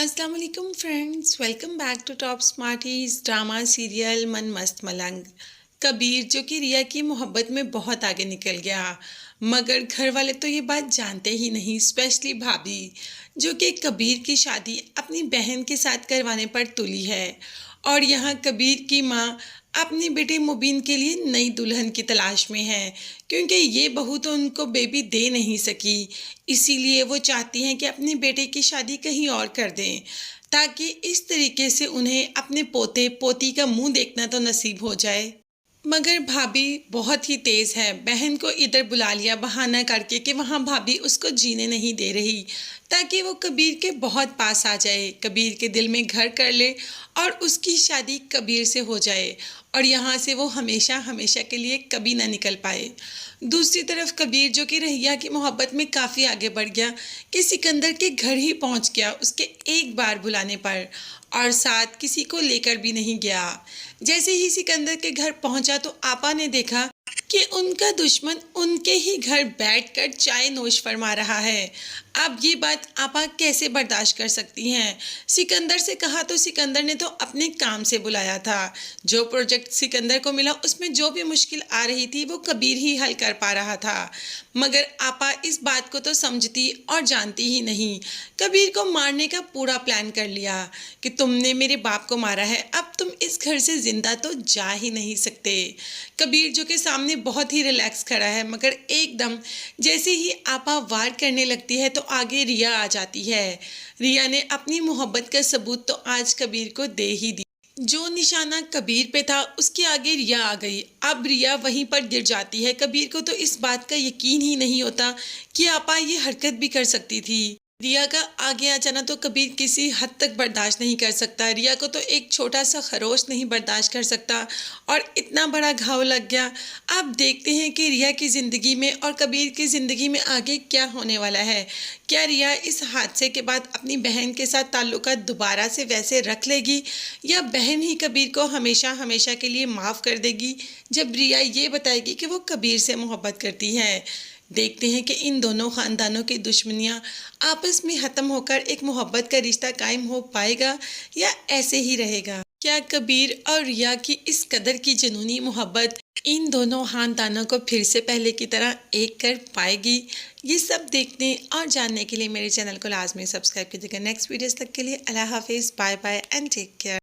अस्सलाम वालेकुम friends, welcome back to top smarties drama serial Mann Mast मलंग। कबीर जो कि रिया की मोहब्बत में बहुत आगे निकल गया, मगर घर वाले तो ये बात जानते ही नहीं, स्पेशली भाभी जो कि कबीर की शादी अपनी बहन के साथ करवाने पर तुली है। और यहाँ कबीर की माँ अपनी बेटे मुबीन के लिए नई दुल्हन की तलाश में है, क्योंकि ये बहू तो उनको बेबी दे नहीं सकी। इसीलिए वो चाहती हैं कि अपने बेटे की शादी कहीं और कर दें, ताकि इस तरीके से उन्हें अपने पोते पोती का मुंह देखना तो नसीब हो जाए। मगर भाभी बहुत ही तेज है, बहन को इधर बुला लिया बहाना करके कि वहाँ भाभी उसको जीने नहीं दे रही, ताकि वो कबीर के बहुत पास आ जाए, कबीर के दिल में घर कर ले और उसकी शादी कबीर से हो जाए और यहाँ से वो हमेशा हमेशा के लिए कभी ना निकल पाए। दूसरी तरफ कबीर जो कि रहिया की मोहब्बत में काफ़ी आगे बढ़ गया कि सिकंदर के घर ही पहुँच गया उसके एक बार बुलाने पर, और साथ किसी को लेकर भी नहीं गया। जैसे ही सिकंदर के घर पहुंचा तो आपा ने देखा कि उनका दुश्मन उनके ही घर बैठकर चाय नोश फरमा रहा है। अब ये बात आपा कैसे बर्दाश्त कर सकती हैं? सिकंदर से कहा तो सिकंदर ने तो अपने काम से बुलाया था। जो प्रोजेक्ट सिकंदर को मिला उसमें जो भी मुश्किल आ रही थी वो कबीर ही हल कर पा रहा था। मगर आपा इस बात को तो समझती और जानती ही नहीं। कबीर को मारने का पूरा प्लान कर लिया कि तुमने मेरे बाप को मारा है, अब तुम इस घर से जिंदा तो जा ही नहीं सकते। कबीर जो के सामने बहुत ही रिलैक्स खड़ा है, मगर एकदम जैसे ही आपा वार करने लगती है तो आगे रिया आ जाती है। रिया ने अपनी मोहब्बत का सबूत तो आज कबीर को दे ही दी। जो निशाना कबीर पे था उसके आगे रिया आ गई। अब रिया वहीं पर गिर जाती है। कबीर को तो इस बात का यकीन ही नहीं होता कि आपा ये हरकत भी कर सकती थी। रिया का आगे आ जाना तो कबीर किसी हद तक बर्दाश्त नहीं कर सकता। रिया को तो एक छोटा सा खरोश नहीं बर्दाश्त कर सकता और इतना बड़ा घाव लग गया। अब देखते हैं कि रिया की ज़िंदगी में और कबीर की ज़िंदगी में आगे क्या होने वाला है। क्या रिया इस हादसे के बाद अपनी बहन के साथ ताल्लुकात दोबारा से वैसे रख लेगी, या बहन ही कबीर को हमेशा हमेशा के लिए माफ़ कर देगी जब रिया ये बताएगी कि वो कबीर से मोहब्बत करती है। देखते हैं कि इन दोनों ख़ानदानों की दुश्मनियाँ आपस में ख़त्म होकर एक मोहब्बत का रिश्ता कायम हो पाएगा या ऐसे ही रहेगा। क्या कबीर और रिया की इस कदर की जुनूनी मोहब्बत इन दोनों ख़ानदानों को फिर से पहले की तरह एक कर पाएगी? ये सब देखने और जानने के लिए मेरे चैनल को लाजमी सब्सक्राइब कीजिएगा। नेक्स्ट वीडियोस तक के लिए अल्लाह हाफिज़, bye bye and take care.